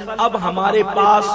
اب ہمارے پاس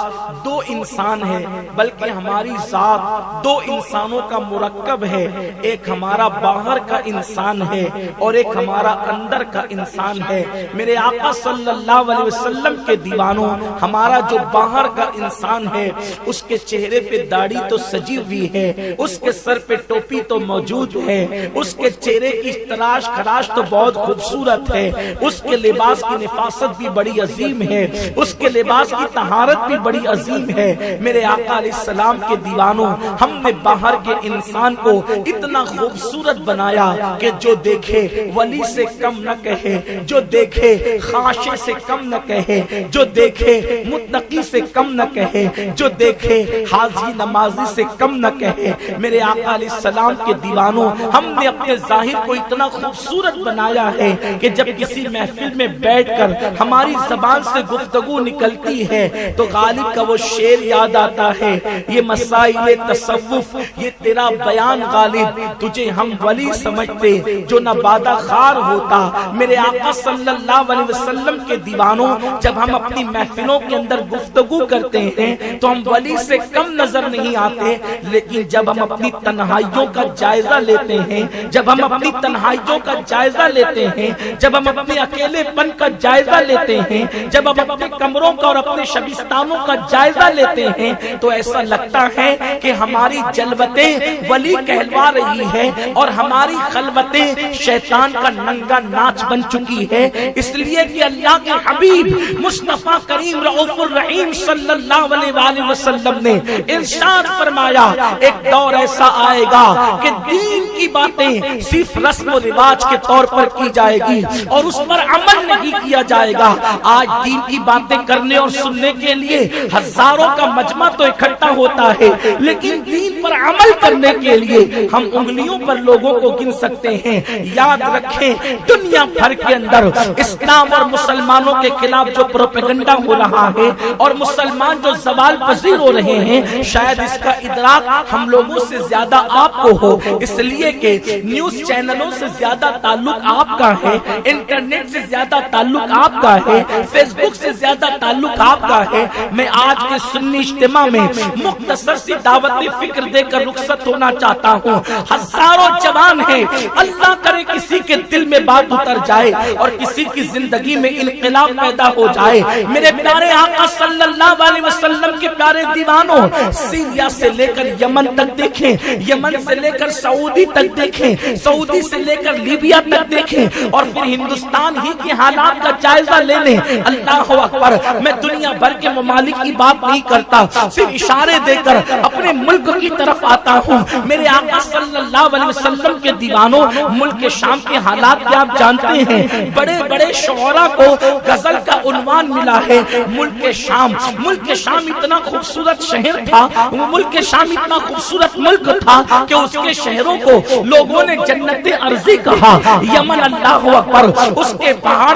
دو انسان ہے، بلکہ ہماری ذات دو انسانوں کا مرکب ہے، ایک ہمارا باہر کا انسان ہے اور ایک ہمارا اندر کا انسان ہے۔ میرے آقا صلی اللہ علیہ وسلم کے دیوانوں، ہمارا جو باہر کا انسان ہے اس کے چہرے پہ داڑھی تو سجی ہوئی ہے، اس کے سر پہ ٹوپی تو موجود ہے، اس کے چہرے کی تراش خراش تو بہت خوبصورت ہے، اس کے لباس کی نفاست بھی بڑی عظیم ہے، اس کے لباس کی طہارت بھی بڑی عظیم ہے۔ میرے آقا علیہ السلام کے دیوانوں، ہم نے باہر کے انسان کو اتنا خوبصورت بنایا کہ جو دیکھے ولی سے کم نہ کہے، جو دیکھے خاشع سے کم نہ کہے، جو دیکھے متقی سے کم نہ کہے، جو دیکھے حاجی نمازی سے کم نہ کہے۔ میرے آقا علیہ السلام کے دیوانوں، ہم نے اپنے ظاہر کو اتنا خوبصورت بنایا ہے کہ جب کسی محفل میں بیٹھ کر ہماری زبان سے گفتگو نکلتی ہے تو غالب کا وہ شعر یاد آتا ہے، یہ مسائل تصوف، یہ تیرا بیان غالب، تجھے ہم ولی سمجھتے جو نہ بادہ خار ہوتا۔ میرے آقا صلی اللہ علیہ وسلم کے دیوانوں، جب ہم اپنی محفلوں کے اندر گفتگو کرتے ہیں تو ہم ولی سے کم نظر نہیں آتے، لیکن جب ہم اپنی تنہائیوں کا جائزہ لیتے ہیں، جب ہم اپنی تنہائیوں کا جائزہ لیتے ہیں، جب ہم اپنے اکیلے پن کا جائزہ لیتے ہیں، جب ہم اپنے کمروں کا اور اپنے شبستانوں کا جائزہ لیتے ہیں تو ایسا لگتا ہے کہ ہماری جلوتیں ولی کہلوا رہی ہے اور ہماری خلوتیں شیطان کا ننگا ناچ بن چکی ہے۔ اس لیے کہ اللہ کے حبیب مصطفیٰ کریم رؤوف الرحیم صلی اللہ علیہ وآلہ وسلم نے ارشاد فرمایا، ایک دور ایسا آئے گا کہ دین کی باتیں صرف رسم و رواج کے طور پر کی جائے گی اور اس پر عمل نہیں کیا جائے گا۔ آج دین کی باتیں کرنے اور سننے کے لیے ہزاروں کا مجمع تو اکٹھا ہوتا ہے، لیکن دین پر عمل کرنے کے لیے ہم انگلیوں پر لوگوں کو گن سکتے ہیں۔ یاد رکھیں، دنیا بھر کے اندر اسلام اور مسلمانوں کے خلاف جو پروپیگنڈا ہو رہا ہے اور مسلمان جو زوال پذیر ہو رہے ہیں، شاید اس کا ادراک ہم لوگوں سے زیادہ آپ کو ہو، اس لیے کہ نیوز چینلوں سے زیادہ تعلق آپ کا ہے، انٹرنیٹ سے زیادہ تعلق آپ کا ہے، فیس بک سے زیادہ تعلق آپ کا ہے۔ میں آج کے سنی اجتماع میں مختصر سی دعوت فکر دے کر رخصت ہونا چاہتا ہوں۔ ہزاروں جوان ہیں، اللہ کرے کسی کے دل میں بات اتر جائے اور کسی کی زندگی میں انقلاب پیدا ہو جائے۔ میرے پیارے آقا صلی اللہ علیہ وسلم کے پیارے دیوانوں، سیریا سے لے کر یمن تک دیکھیں، یمن سے لے کر سعودی تک دیکھیں، سعودی سے لے کر لیبیا تک دیکھیں اور پھر ہندوستان ہی کے حالات کا جائزہ لے لیں۔ اللہ اکبر، میں دنیا بھر کے ممالک کی بات نہیں کرتا، صرف اشارے دے کر اپنے ملک کی طرف آتا ہوں۔ میرے آقا صلی اللہ علیہ وسلم کے دیوانوں، ملک شام کے حالات کیا آپ جانتے ہیں؟ بڑے بڑے شعراء کو غزل کا عنوان ملا ہے ملک شام۔ ملک شام اتنا خوبصورت شہر تھا، ملک شام اتنا خوبصورت ملک تھا کہ اس کے شہروں کو لوگوں نے جنت ارضی کہا۔ یمن، اللہ اکبر، اس کے پہاڑ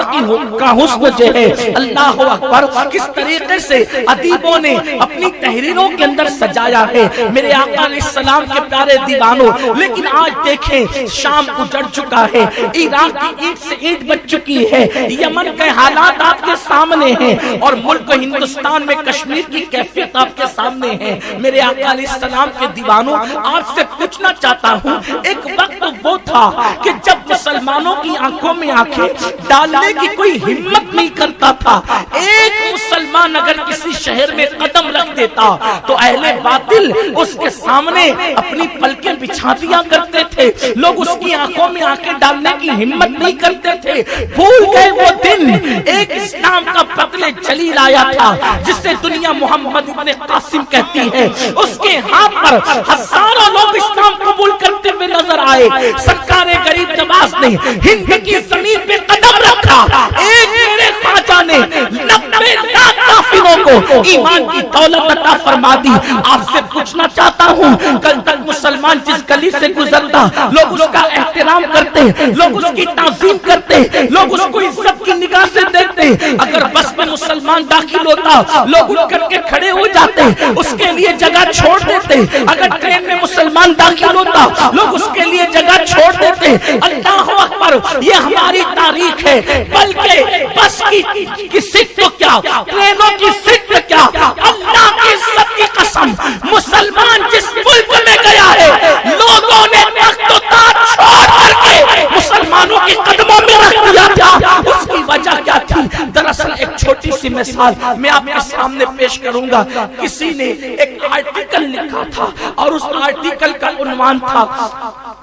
کا حسن جو ہے، اللہ اکبر، کس طریقے سے ادیبوں نے اپنی تحریروں کے اندر سجایا ہے میرے آقا علیہ السلام کے پیارے دیوانوں۔ لیکن آج دیکھیں، شام اجڑ چکا ہے، عراق کی اینٹ سے اینٹ بچ چکی ہے، یمن کے حالات آپ کے سامنے ہیں اور ملک ہندوستان میں کشمیر کی کیفیت آپ کے سامنے ہے۔ میرے آقا علیہ السلام کے دیوانوں، آپ سے پوچھنا چاہتا ہوں، ایک وقت وہ تھا کہ جب مسلمانوں کی آنکھوں میں آنکھیں ڈالنے کی کوئی ہمت نہیں کرتا تھا، ایک مسلمان اگر کسی شہر میں قدم رکھ دیتا تو اہل باطل اس کے سامنے اپنی پلکیں بچھا دیا کرتے تھے، لوگ اس کی آنکھوں میں آنکھیں ڈالنے کی ہمت نہیں کرتے تھے۔ بھول گئے وہ دن، ایک اسلام کا بطل جلیل آیا تھا جسے دنیا محمد ابن قاسم کہتی ہے، اس کے ہاتھ پر ہزاروں لوگ اسلام قبول کرتے ہوئے نظر آئے۔ سرکار غریب نواز نے ہند کی زمین پہ قدم رکھا، ایک میرے خواجہ نے 90 لاکھ کافروں کو ایمان کی دولت عطا فرما دی۔ آپ سے پوچھنا چاہتا ہوں، کل تک مسلمان جس گلی سے گزرتا لوگ اس کا احترام کرتے، لوگ اس کی تعظیم کرتے، لوگ اس کو عزت کی نگاہ سے دیکھتے، اگر بس میں مسلمان داخل ہوتا لوگ اٹھ کر کے کھڑے ہو جاتے، اس کے لیے جگہ چھوڑ دیتے۔ اگر ٹرین میں مسلمان داخل ہوتا لوگ اس کے لیے جگہ چھوڑ دیتے۔ اللہ اکبر، یہ ہماری تاریخ ہے۔ بلکہ بس کی سیٹ تو کیا، ٹرینوں کی سیٹ کیا، اللہ کی عزت کی قسم، مسلمان جس ملک میں گیا ہے لوگوں نے تخت و تاج چھوڑ کر کے مسلمانوں کے قدموں میں رکھ دیا تھا۔ اس کی وجہ کیا تھی؟ دراصل ایک چھوٹی سی مثال میں آپ کے سامنے پیش کروں گا۔ کسی نے ایک آرٹیکل لکھا تھا اور اس آرٹیکل کا عنوان تھا،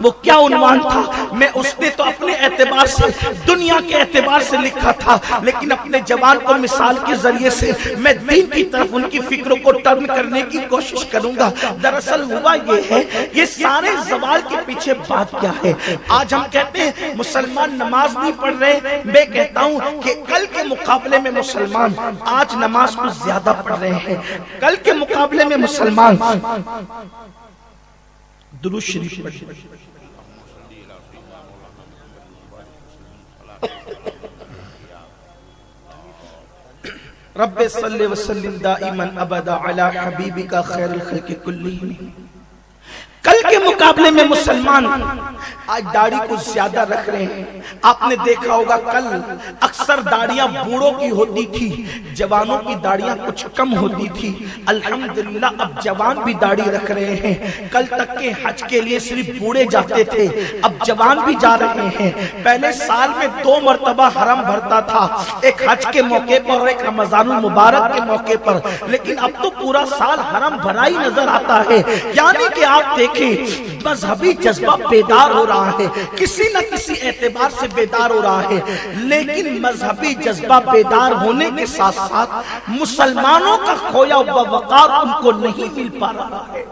وہ کیا عنوان تھا؟ میں اس نے تو اپنے اعتبار سے، دنیا کے اعتبار سے لکھا تھا، لیکن اپنے جوان کو مثال کے ذریعے سے میں دین کی طرف ان کی فکروں کو ٹرن کرنے کی کوشش کروں گا۔ دراصل ہوا یہ ہے، یہ سارے زوال کے پیچھے بات کیا ہے؟ آج ہم کہتے ہیں مسلمان نماز نہیں پڑھ رہے، میں کہتا ہوں کہ کل کے مقابلے میں مسلمان آج نماز کو زیادہ پڑھ رہے ہیں۔ کل کے مقابلے میں مسلمان درود شریف پڑھ رہے ہیں۔ رب صلی وسلم دائما ابدا علی حبیبک خیر الخلق کلہم۔ کل کے مقابلے میں مسلمان آج داڑھی کو زیادہ رکھ رہے ہیں۔ آپ نے دیکھا ہوگا کل اکثر داڑیاں بوڑھوں کی ہوتی تھی، جوانوں کی داڑیاں کچھ کم ہوتی تھی۔ الحمدللہ اب جوان بھی داڑھی رکھ رہے ہیں۔ کل تک کے حج کے لیے صرف بوڑھے جاتے تھے، اب جوان بھی جا رہے ہیں۔ پہلے سال میں 2 مرتبہ حرم بھرتا تھا، ایک حج کے موقع پر اور ایک رمضان المبارک کے موقع پر، لیکن اب تو پورا سال حرم بھرا ہی نظر آتا ہے۔ یعنی کہ آپ دیکھیں مذہبی جذبہ بیدار ہو رہا ہے، کسی نہ کسی اعتبار سے بیدار ہو رہا ہے، لیکن مذہبی جذبہ بیدار ہونے کے ساتھ ساتھ مسلمانوں کا کھویا ہوا وقار ان کو نہیں مل پا رہا ہے۔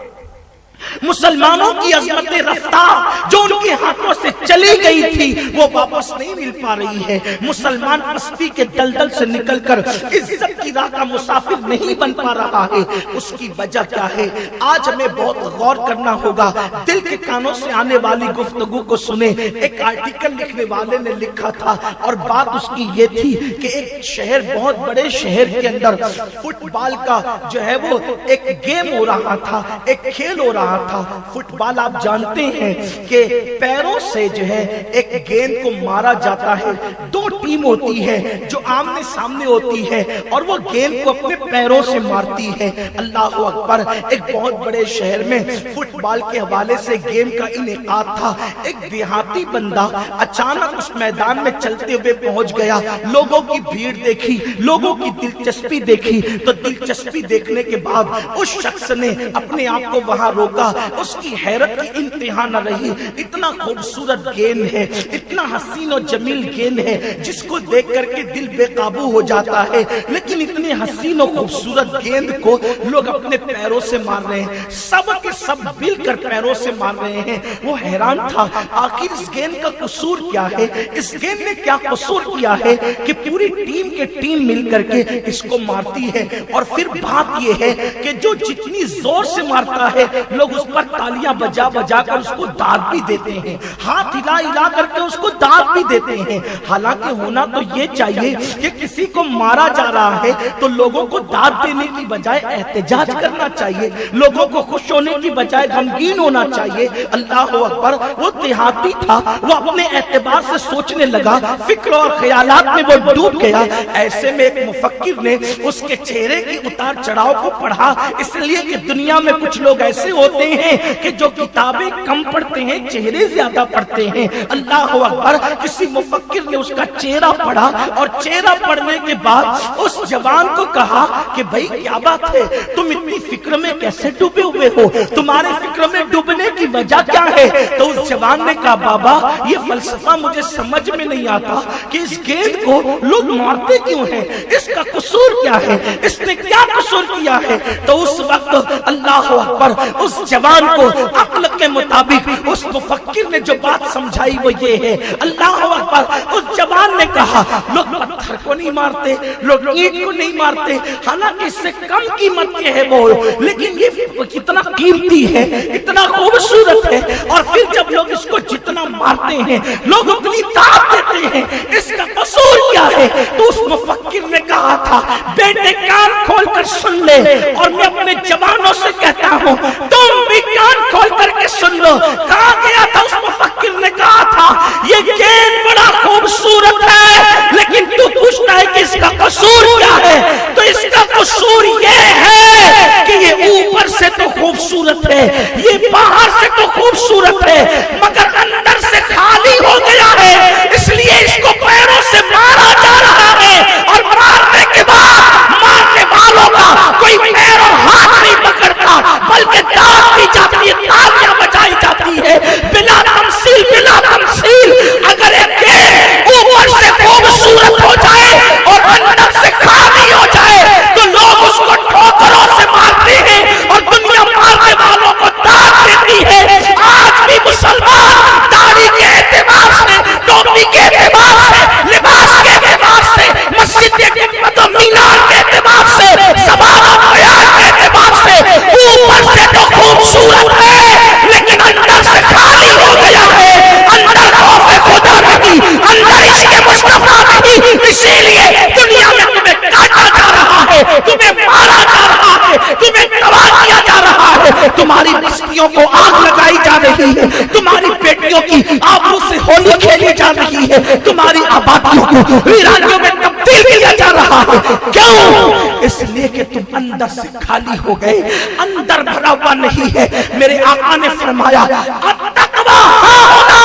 مسلمانوں کی عظمت رفتار جو ان کے ہاتھوں سے چلی گئی تھی وہ واپس نہیں مل پا رہی ہے۔ مسلمان پستی کے دلدل سے نکل کر عزت کی راہ کا مسافر نہیں بن پا رہا ہے۔ اس کی وجہ کیا ہے؟ آج ہمیں بہت غور کرنا ہوگا، دل کے کانوں سے آنے والی گفتگو کو سنیں۔ ایک آرٹیکل لکھنے والے نے لکھا تھا اور بات اس کی یہ تھی کہ ایک شہر، بہت بڑے شہر کے اندر فٹ بال کا جو ہے وہ ایک گیم ہو رہا تھا، ایک کھیل ہو رہا تھا۔ فٹ بال آپ جانتے ہیں کہ پیروں سے جو ہے ایک گیند کو مارا جاتا ہے، 2 ٹیم ہوتی ہے جو آمنے سامنے ہوتی ہے اور وہ گیند کو اپنے پیروں سے مارتی ہے۔ اللہ اکبر، ایک بہت بڑے شہر میں فٹ بال کے حوالے سے گیم کا انعقاد تھا۔ ایک دیہاتی بندہ اچانک اس میدان میں چلتے ہوئے پہنچ گیا، لوگوں کی بھیڑ دیکھی، لوگوں کی دلچسپی دیکھی، تو دلچسپی دیکھنے کے بعد اس شخص نے اپنے آپ کو وہاں روکا۔ اس کی حیرت کی انتہا نہ رہی، اتنا خوبصورت گیند ہے، اتنا حسین و جمیل گیند ہے جس کو دیکھ کر کے دل بے قابو ہو جاتا ہے، لیکن اتنے حسین و خوبصورت گیند کو لوگ اپنے پیروں سے مار رہے ہیں، سب کے سب مل کر پیروں سے مار رہے ہیں۔ وہ حیران تھا آخر اس گیند کا قصور کیا ہے، اس گیند نے کیا قصور کیا ہے کہ پوری ٹیم کے ٹیم مل کر کے اس کو مارتی ہے۔ اور پھر بات یہ ہے کہ جو جتنی زور سے مارتا ہے لوگ اس پر تالیاں بجا بجا کر اس کو داد بھی دیتے ہیں، ہاتھ ہلا ہلا کر کے اس کو داد بھی دیتے ہیں۔ حالانکہ ہونا تو یہ چاہیے کہ کسی کو مارا جا رہا ہے تو لوگوں کو داد دینے کی بجائے احتجاج کرنا چاہیے، لوگوں کو خوش ہونے کی بجائے غمگین ہونا چاہیے۔ اللہ اکبر، وہ دیہاتی تھا، وہ اپنے اعتبار سے سوچنے لگا، فکر اور خیالات میں وہ ڈوب گیا۔ ایسے میں ایک مفکر نے اس کے چہرے کی اتار چڑھاؤ کو پڑھا، اس لیے کہ دنیا میں کچھ لوگ ایسے ہوتے ہیں کہ جو کتابیں کم پڑھتے ہیں چہرے زیادہ پڑھتے ہیں۔ اللہ اکبر، کسی مفکر نے اس کا چہرہ پڑھا اور چہرہ پڑھنے کے بعد اس جوان کو کہا کہ بھائی کیا بات ہے، تم اتنی فکر میں کیسے ڈوبے ہوئے ہو، تمہارے فکر میں ڈوبنے کی وجہ کیا ہے؟ تو اس جوان نے کہا بابا یہ فلسفہ مجھے سمجھ میں نہیں آتا کہ اس گیند کو لوگ مارتے کیوں ہیں، اس کا قصور کیا ہے، اس نے کیا قصور کیا ہے؟ تو اس وقت اللہ اکبر اس جوان کو عقل کے مطابق اس مفکر نے جو بات سمجھائی وہ یہ ہے، اللہ اکبر، اس جوان نے کہا لوگ پتھر کو نہیں مارتے، لوگ اینٹ کو نہیں مارتے، حالانکہ اس سے کم قیمت کے ہے وہ، لیکن یہ کتنا قیمتی ہے، اتنا خوبصورت ہے، اور پھر جب لوگ اس کو جتنا مارتے ہیں لوگ اتنی داد دیتے ہیں، اس کا قصور کیا ہے؟ تو اس مفکر نے کہا تھا بیٹے کان کھول کر سن لے، اور میں اپنے جوانوں سے کہتا ہوں تم بھی کان کھول کر کے سن لو۔ کہا گیا تھا، اس مفکر نے کہا تھا یہ گیند بڑا خوبصورت ہے، لیکن تو پوچھتا ہے کہ اس کا قصور کیا ہے؟ تو اس کا قصور یہ ہے کہ یہ اوپر سے تو خوبصورت ہے، یہ باہر سے تو خوبصورت ہے، مگر اندر سے خالی ہو گیا ہے، اس لیے اس کو پیروں سے مارا جا رہا ہے، اور مارنے کے بعد مارنے والوں کا کوئی پیر اور ہاتھ نہیں پکڑتا، بلکہ داد دی جاتی ہے، تالیاں بجائی جاتی ہے، بلا تمثیل بلا تمثیل۔ اگر ایک گیند اوپر سے خوبصورت ہو جائے اور اندر سے خالی ہو جائے تو لوگ اس کو ٹھوکروں سے مارتے ہیں اور دنیا مارنے والوں کو داد دیتی ہے۔ آج بھی مسلمان داڑھی کے اعتبار سے، ٹوپی کے اعتبار سے، لباس کے اعتبار سے، مسجد کے خدمت و مینار کے اعتبار سے، زبان و بیان کے اعتبار سے اوپر سے تو خوبصورت ہے، لیکن اندر سے خالی ہو گیا ہے، اندر خوف خدا نہیں، اندر عشق مصطفیٰ نہیں، اسی لیے دنیا میں تمہیں کاٹا جا رہا ہے، تمہیں مارا جا رہا ہے، تمہیں تباہ کیا جا رہا ہے، تمہاری بستیوں کو آگ لگائی جا رہی ہے، تمہاری بیٹیوں کی آبرو سے ہولی کھیلی جا رہی ہے، تمہاری آبادیوں کو ویرانیوں میں تبدیل کیا جا رہا ہے۔ کیوں؟ اس لیے کہ تم اندر سے خالی ہو گئے، اندر بھرا ہوا نہیں ہے۔ میرے آقا نے فرمایا التقویٰ ہاں ہونا،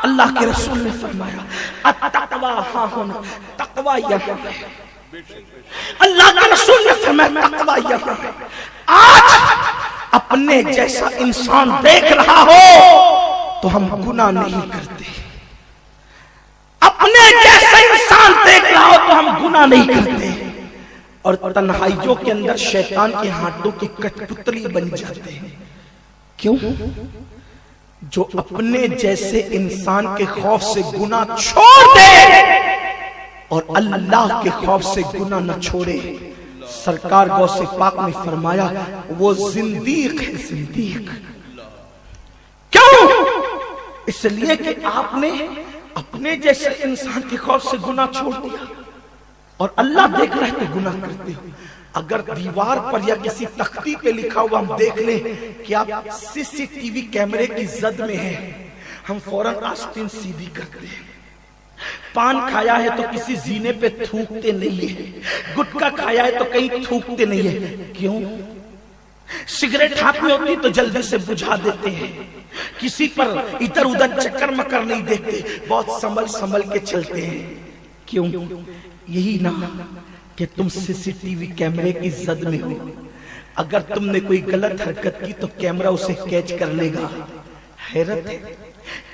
اللہ کے رسول نے فرمایا التقویٰ ہاں ہونا، تقویٰ یہاں ہے۔ اللہ کے رسول نے فرمایا تقویٰ یہاں ہے۔ آج اپنے جیسا انسان دیکھ رہا ہو تو ہم گناہ نہیں کرتے، اپنے جیسا انسان دیکھ رہا ہو تو ہم گناہ نہیں کرتے، اور تنہائیوں کے اندر شیطان کے ہاتھوں کی کٹ پتلی بن جاتے ہیں۔ کیوں؟ جو اپنے جیسے انسان کے خوف سے گناہ چھوڑ دے اور اللہ کے خوف سے گناہ نہ چھوڑے، سرکار غوث پاک نے فرمایا وہ زندیق ہے، زندیق۔ کیوں؟ اس لیے کہ آپ نے اپنے جیسے انسان کے خوف سے گناہ چھوڑ دیا، اور اللہ دیکھ رہے تو گناہ کرتے ہو۔ اگر دیوار پر یا کسی تختی پہ لکھا ہوا ہم دیکھ لیں کہ آپ سی ٹی وی کیمرے کی زد میں ہیں، ہم فوراً آستین سیدھی کرتے ہیں۔ پان کھایا ہے تو کسی زینے پہ تھوکتے نہیں ہیں، گٹکا کھایا ہے تو کہیں تھوکتے نہیں ہیں۔ کیوں؟ سگریٹ ہاتھ میں ہوتی تو جلدی سے بجھا دیتے ہیں، کسی پر ادھر ادھر چکر مکر نہیں دیکھتے، بہت سنبھل سنبھل کے چلتے ہیں۔ کیوں؟ یہی نہ کہ تم سی ٹی وی کیمرے کی زد میں ہو، اگر تم نے کوئی غلط حرکت کی تو کیمرہ اسے کیچ کر لے گا۔ حیرت ہے،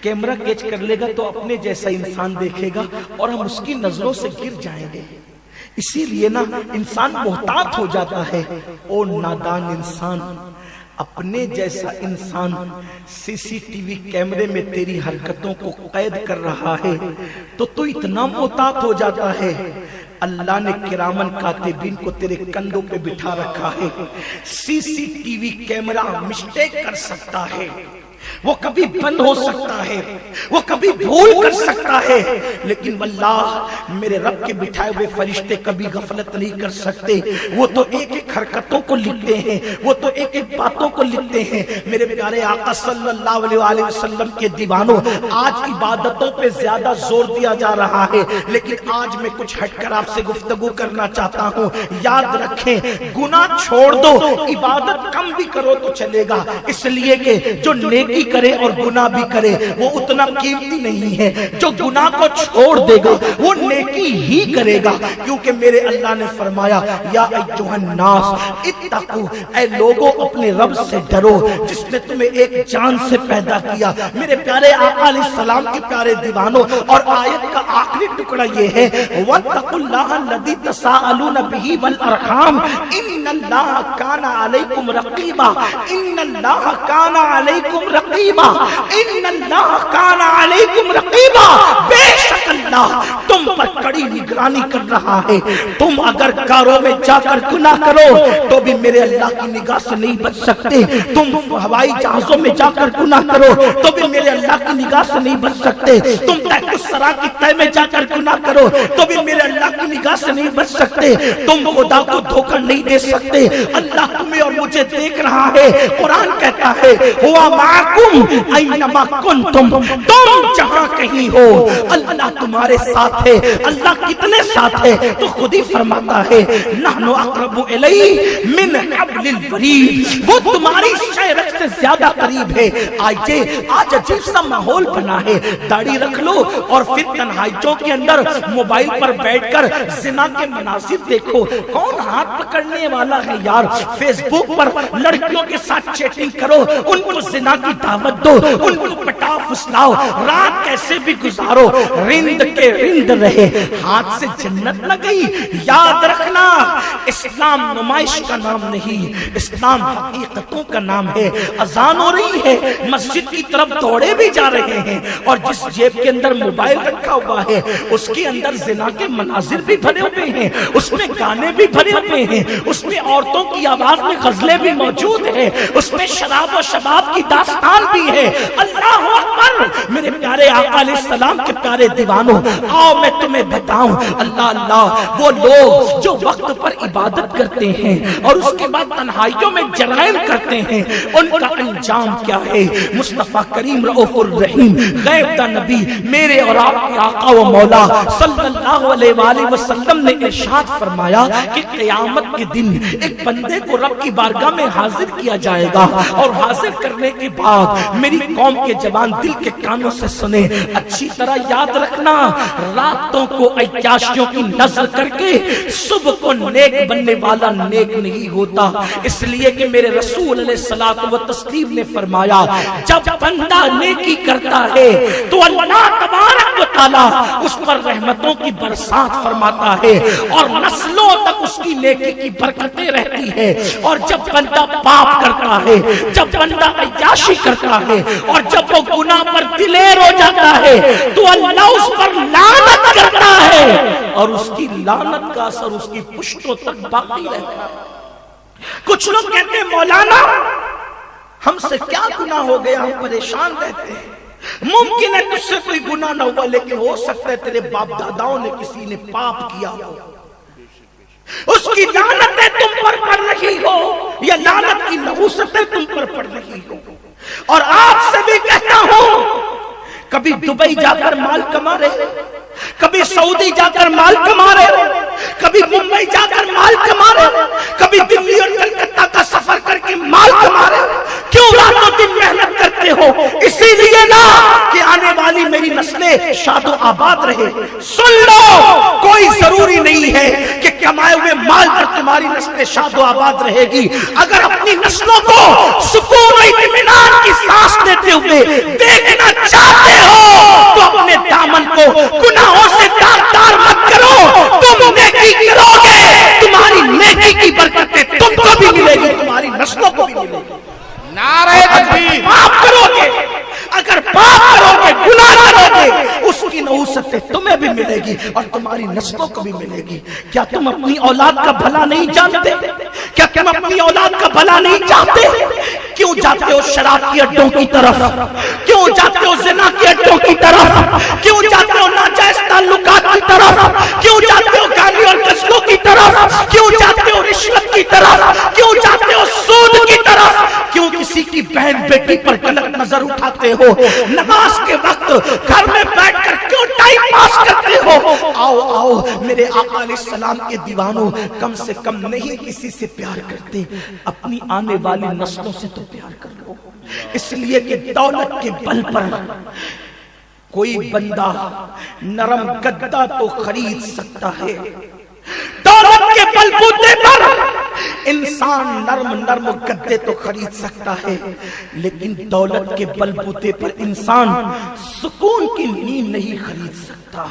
کیمرہ کیچ کر لے گا تو اپنے جیسا انسان دیکھے گا اور ہم اس کی نظروں سے گر جائیں گے۔ اسی لیے نا انسان محتاط ہو جاتا ہے۔ او نادان انسان، اپنے جیسا انسان سی ٹی وی کیمرے میں تیری حرکتوں کو قید کر رہا ہے تو تو اتنا محتاط ہو جاتا ہے۔ اللہ نے کرامن کاتبین کو تیرے کندھوں پہ بٹھا رکھا ہے۔ C T V camera mistake کر سکتا ہے، وہ کبھی بند ہو سکتا ہے، وہ کبھی بھول کر سکتا ہے، لیکن واللہ میرے رب کے بٹھائے ہوئے فرشتے کبھی غفلت نہیں کر سکتے۔ وہ تو ایک ایک حرکتوں کو لکھتے ہیں، وہ تو ایک ایک باتوں کو لکھتے ہیں۔ میرے پیارے آقا صلی اللہ علیہ وسلم کے دیوانوں، آج عبادتوں پہ زیادہ زور دیا جا رہا ہے، لیکن آج میں کچھ ہٹ کر آپ سے گفتگو کرنا چاہتا ہوں۔ یاد رکھیں، گناہ چھوڑ دو، عبادت کم بھی کرو تو چلے گا، اس لیے کہ جو نیکی کرے اور گناہ بھی کرے وہ اتنا قیمتی نہیں ہے۔ جو گناہ کو چھوڑ دے گا وہ نیکی ہی کرے گا، کیونکہ میرے اللہ نے فرمایا یا ایھا الناس اتقوا، اے لوگوں اپنے رب سے ڈرو جس نے تمہیں ایک جان سے پیدا کیا۔ میرے پیارے آقا علیہ السلام کے پیارے دیوانوں، اور آیت کا آخری ٹکڑا یہ ہے واتقوا اللہ الذی تساءلون بہ والارحام ان اللہ کان علیکم رقیبا، ان اللہ کان علیکم رقیبا، ان اللہ کان علیکم رقیبا، بے شک ایک اللہ تم پر کڑی نگرانی کر رہا ہے. تم اگر کاروں میں جا کر گناہ کرو تو بھی میرے اللہ کی نگاہ سے نہیں بچ سکتے. تم ہوائی جہازوں میں جا کر گناہ کرو تو بھی میرے اللہ کی نگاہ سے نہیں بچ سکتے. تم تحت الثری کی تہ میں جا کر گناہ کرو تو بھی میرے اللہ کی نگاہ سے نہیں بچ سکتے. تم خدا کو دھوکہ نہیں دے سکتے. اللہ تمہیں اور مجھے دیکھ رہا ہے. قرآن کہتا ہے ہوا معکم اینما کنتم, تم جہاں کہیں ہو اللہ تمہارے ساتھ ہے. اللہ کتنے ساتھ ہے تو خود ہی فرماتا ہے نحن اقرب الیہ من حبل الورید, وہ تمہاری شہرت سے زیادہ قریب ہے. آج عجیب سا ماحول بنا ہے. داڑھی رکھ لو اور پھر تنہائیوں کے اندر موبائل پر بیٹھ کر زنا کے مناظر دیکھو. کون ہاتھ پکڑنے والا ہے یار؟ فیس بک پر لڑکیوں کے ساتھ چیٹنگ کرو, ان کو زنا کی دعوت دو, ان کو پٹاؤ پھسلاؤ, رات کیسے بھی گزارو, رند کے رند رہے. ہاتھ سے جنت نہ گئی. یاد رکھنا اسلام نمائش کا نام نہیں, اسلام حقیقتوں کا نام ہے. اذان ہو رہی ہے, مسجد کی طرف دوڑے بھی جا رہے ہیں اور جس جیب کے اندر موبائل رکھا ہوا ہے اس کے اندر زنا کے مناظر بھی بھرے ہوئے ہیں, اس میں گانے بھی بھرے ہوئے ہیں, اس میں عورتوں کی آواز میں غزلیں بھی موجود ہیں, اس میں شراب و شباب کی داستان بھی ہے. اللہ اکبر. میرے پیارے آقا علیہ السلام کے پیارے دیوانوں, آؤ میں تمہیں بتاؤں. اللہ اللہ, وہ لوگ جو وقت پر عبادت کرتے ہیں اور اس کے بعد تنہائیوں میں جرائم کرتے ہیں, ان کا انجام کیا ہے؟ مصطفیٰ کریم رؤوف الرحیم غیب دا نبی میرے اور آپ کے آقا و مولا صلی اللہ علیہ وآلہ وسلم نے ارشاد فرمایا کہ قیامت کے دن ایک بندے کو رب کی بارگاہ میں حاضر کیا جائے گا, اور حاضر کرنے کے بعد میری قوم کے جوان دل کے کانوں سے سنے, اچھی طرح یاد رکھنا, راتوں کو عیاشیوں کی نظر کر کے صبح کو نیک بننے والا نیک نہیں ہوتا. اس لیے کہ میرے رسول علیہ الصلوۃ والتسلیم نے فرمایا جب بندہ نیکی کرتا ہے تو اللہ تبارک و تعالی اس پر رحمتوں کی برسات فرماتا ہے اور نسلوں تک اس کی نیکی کی برکتیں رہتی ہے. اور جب بندہ پاپ کرتا ہے, جب بندہ عیاشی کرتا ہے اور جب وہ گناہ پر دلیر ہو جاتا ہے تو اللہ اس پر لعنت کرتا ہے اور اس کی لعنت کا اثر اس کی پشتوں تک باقی رہتا ہے. کچھ لوگ کہتے ہیں مولانا ہم سے کیا گناہ ہو گیا, ہم پریشان رہتے ہیں. ممکن ہے تجھ سے کوئی گناہ نہ ہوا, لیکن ہو سکتا ہے تیرے باپ داداؤں نے کسی نے پاپ کیا ہو, اس کی لعنتیں تم پر پڑ رہی ہو, یا لعنت کی نحوستیں تم پر پڑ رہی ہو. اور آپ سے بھی کہتا ہوں, کبھی دبئی جا کر مال کما رہے, کبھی سعودی جا کر مال کما رہے, کبھی ممبئی جا کر مال کما رہے, کبھی دلی اور کلکتہ کا سفر کر کے مال کما رہے. کیوں راتوں دن محنت کرتے ہو؟ اسی لیے نا کہ آنے والی میری نسلیں شاد و آباد رہے. سن لو, کوئی ضروری نہیں ہے کہ کمائے ہوئے مال پر تمہاری نسلیں شاد و آباد رہے گی. اگر اپنی نسلوں کو سکون و اطمینان کی سانس دیتے ہوئے دیکھنا چاہتے ہو تو اپنے دامن کو گناہوں سے داغدار مت کرو. تم نیکی کرو گے, تمہاری نیکی کی برکتیں تم کو بھی ملے گی, تمہاری نسلوں کو بھی ملے گی. نعرہ تکبیر. پاپ کرو گے, اگر پاپ کرو گے, گناہ کرو گے, اس کی نحوست تمہیں بھی ملے گی اور تمہاری نسلوں کو بھی ملے گی. کیا تم اپنی اولاد کا بھلا نہیں جانتے؟ کیا تم اپنی اولاد کا بھلا نہیں چاہتے؟ کیوں جاتے ہو شراب کی اڈوں کی طرف؟ کیوں جاتے ہو زنا کی اڈوں کی طرف؟ کیوں جاتے ہو ناجائز تعلقات کی طرف؟ کیوں جاتے ہو گالی اور غزلوں کی طرف؟ کیوں جاتے ہو رشوت کی طرف؟ کیوں جاتے ہو سود کی طرف؟ کیوں کسی کی بہن بیٹی پر غلط نظر اٹھاتے ہو؟ نماز کے وقت گھر میں بیٹھ کر کیوں ٹائم پاس کرتے ہو؟ آؤ آؤ میرے آقا علیہ السلام کے دیوانوں, کم سے کم نہیں کسی سے پیار کرتے, اپنی آنے والی نسلوں سے تو پیار کر لو. اس لیے کہ دولت کے بل پر کوئی بندہ نرم گدا تو خرید سکتا ہے, دولت کے بل بوتے پر انسان انسان نرم نرم گدے تو خرید سکتا ہے، لیکن دولت کے بلبوتے پر انسان سکون کی نیند نہیں خرید سکتا،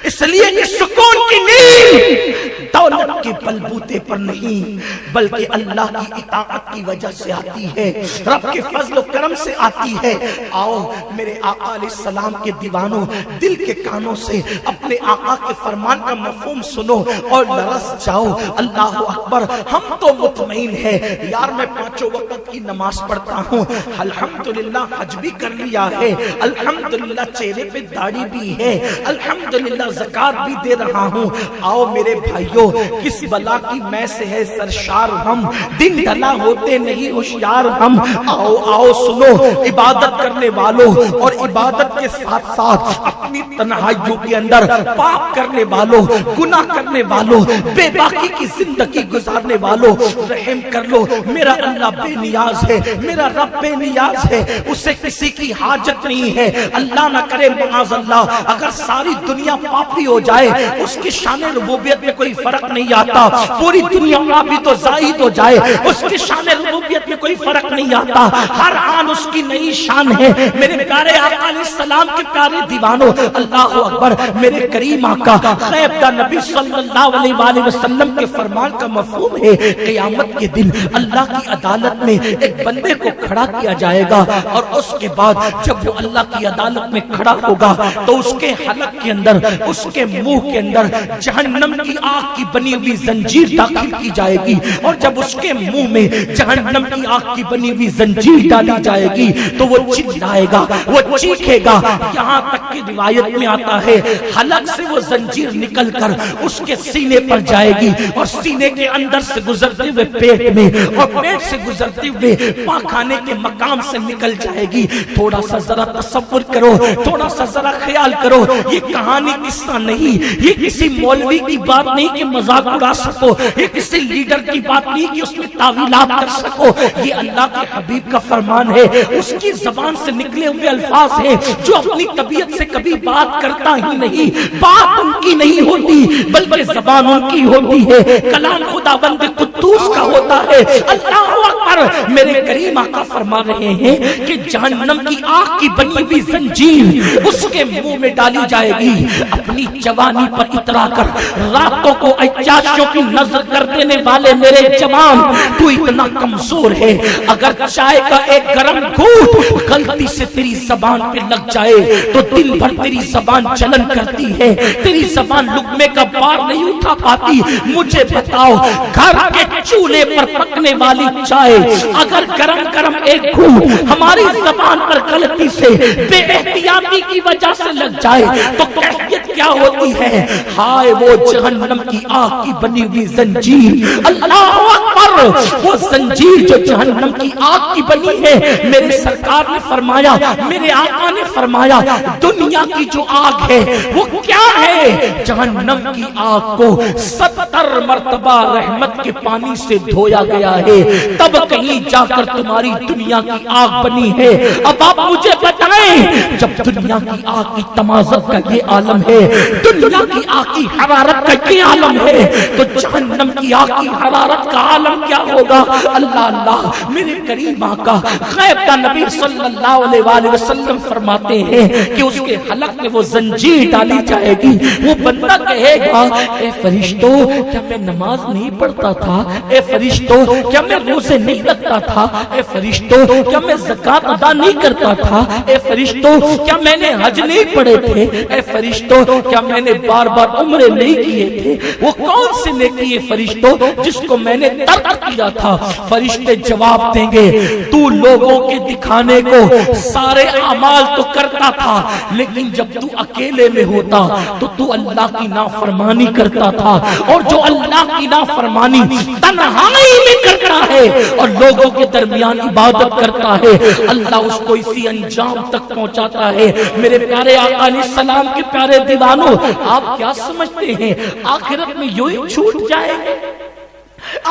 اس لیے کہ سکون کی نیند دولت کے بلبوتے پر نہیں بلکہ اللہ کی اطاعت کی وجہ سے آتی ہے، رب کے فضل و کرم سے آتی ہے۔ آؤ میرے آقا علیہ السلام کے دیوانوں، دل کے کانوں سے اپنے آقا کے فرمان کا مفہوم سنو اور لرز جاؤ۔ اللہ اکبر، ہم تو مطمئن ہے یار میں 5 وقت کی نماز پڑھتا ہوں، الحمدللہ حج بھی کر لیا ہے، الحمدللہ چہرے پہ داڑھی بھی ہے، الحمدللہ زکات بھی دے رہا ہوں۔ آؤ میرے بھائیوں، کس بلا کی میں سے ہے سرشار ہم، دن ڈھلا ہوتے نہیں ہوشیار ہم۔ آؤ آؤ سنو عبادت کرنے والوں اور عبادت کے ساتھ ساتھ اپنی تنہائیوں کے اندر پاپ کرنے والوں، گناہ کرنے والوں، بے باکی کی زندگی گزارنے والوں، رحم کر لو، میرا اللہ بے نیاز ہے، میرا رب بے نیاز ہے، اسے کسی کی حاجت نہیں ہے۔ اللہ نہ کرے معاذ اللہ اگر ساری دنیا پاپی ہو جائے، اس کی شان ربوبیت میں کوئی فرق نہیں آتا، پوری دنیا پاپی تو زائد ہو جائے، اس کی شان ربوبیت میں کوئی فرق نہیں آتا، ہر آن اس کی نئی شان ہے۔ میرے پیارے آقا علیہ السلام کے پیارے دیوانوں، اللہ اکبر، میرے کریم آقا غیب دا نبی صلی اللہ علیہ وآلہ وسلم کے فرمان کا مفہوم ہے قیامت کے دن اللہ کی عدالت میں ایک بندے کو کھڑا کیا جائے گا، اور اس کے بعد جب وہ اللہ کی عدالت میں کھڑا ہوگا تو اس کے حلق کے اندر، اس کے منہ کے اندر جہنم کی آگ کی بنی ہوئی زنجیر داخل کی جائے گی، اور جب اس کے منہ میں جہنم کی آگ کی بنی ہوئی زنجیر ڈالی جائے گی تو وہ چلائے گا، وہ چیخے گا، یہاں تک کہ روایت میں آتا ہے حلق سے وہ زنجیر نکل کر اس کے سینے پر جائے گی، اور سینے کے اندر سے گزرتے ہوئے پیٹ میں، اور پیٹ سے گزرتے ہوئے پاخانے کے مقام سے نکل جائے گی۔ تھوڑا سا ذرا تصور کرو، تھوڑا سا ذرا خیال کرو، یہ کہانی قصہ نہیں، یہ کسی مولوی کی بات نہیں کہ مذاق اڑا سکو، یہ کسی لیڈر کی بات نہیں کہ اس میں تعویلات کر سکو، یہ اللہ کے حبیب کا فرمان ہے، اس کی زبان سے نکلے ہوئے الفاظ ہیں جو اپنی طبیعت سے کبھی بات کرتا ہی نہیں، بات ان کی نہیں ہوتی بلکہ زبان ان کی ہوتی ہے، کلام خداوند قدوس کا ہوتا ہے۔ اللہ اکبر، میرے کریم آقا فرما رہے ہیں کہ جہنم کی آگ کی بنی ہوئی زنجیر اس کے منہ میں ڈالی جائے گی، اپنی جوانی پر اترا کر راتوں کو عیاشیوں کی نظر کر دینے والے میرے جوان، تو اتنا کمزور ہے، اگر چائے کا ایک گرم گھونٹ غلطی سے تیری زبان پہ لگ جائے تو دن بھر تیری زبان جلن کرتی ہے، تیری زبان لقمے کا بار نہیں اٹھا پاتی۔ مجھے بتاؤ، گھر کے چولہے پر پکنے والی چائے اگر گرم گرم ایک گھونٹ ہماری زبان پر غلطی سے بے احتیاطی کی وجہ سے لگ جائے تو کیفیت کیا ہوتی ہے؟ ہائے وہ جہنم کی آگ کی بنی ہوئی زنجیر، اللہ اکبر، وہ زنجیر جو جہنم کی آگ کی بنی ہے، میرے سرکار نے فرمایا، میرے آقا نے فرمایا، دنیا کی جو آگ ہے وہ کیا ہے؟ جہنم کی آگ کو 70 مرتبہ رحمت کے پانی سے دھویا گیا ہے، تب کہیں جا کر تمہاری دنیا کی آگ بنی ہے۔ اب آپ مجھے بتائیں، جب دنیا کی آگ کی تمازت کا یہ عالم ہے، دنیا کی آگ کی حرارت کا یہ عالم ہے، تو جہنم کی آگ کی حرارت کا عالم کیا ہوگا؟ اللہ اللہ، میرے کریم آقا غیب کا نبی صلی اللہ علیہ وآلہ وسلم فرماتے ہیں کہ اس کے حلق میں وہ زنجیر ڈالی جائے گی، وہ بندہ کہے گا، اے فرشتوں کیا میں نماز نہیں پڑھتا تھا؟ اے فرشتوں کیا میں روزے نہیں رکھتا تھا؟ اے فرشتوں کیا میں زکات ادا نہیں کرتا تھا؟ اے فرشتوں کیا میں نے حج نہیں پڑھے تھے؟ اے فرشتوں کیا میں نے بار بار عمرے نہیں کیے تھے؟ وہ کون سے نیکی ہے فرشتوں جس کو میں نے ترک کیا تھا؟ فرشتے جواب دیں گے، تو لوگوں کے دکھانے کو سارے اعمال تو کرتا تھا، لیکن جب تو اکیلے میں ہوتا تو تو اللہ کی نافرمانی کرتا تھا، اور جو اللہ کی نافرمانی تنہائی میں کرتا ہے اور لوگوں کے درمیان عبادت کرتا ہے، اللہ اس کو اسی انجام تک پہنچاتا ہے۔ میرے پیارے آقا علیہ السلام کے پیارے دیوانوں، آپ کیا سمجھتے ہیں آخرت میں یوں ہی چھوٹ جائیں گے؟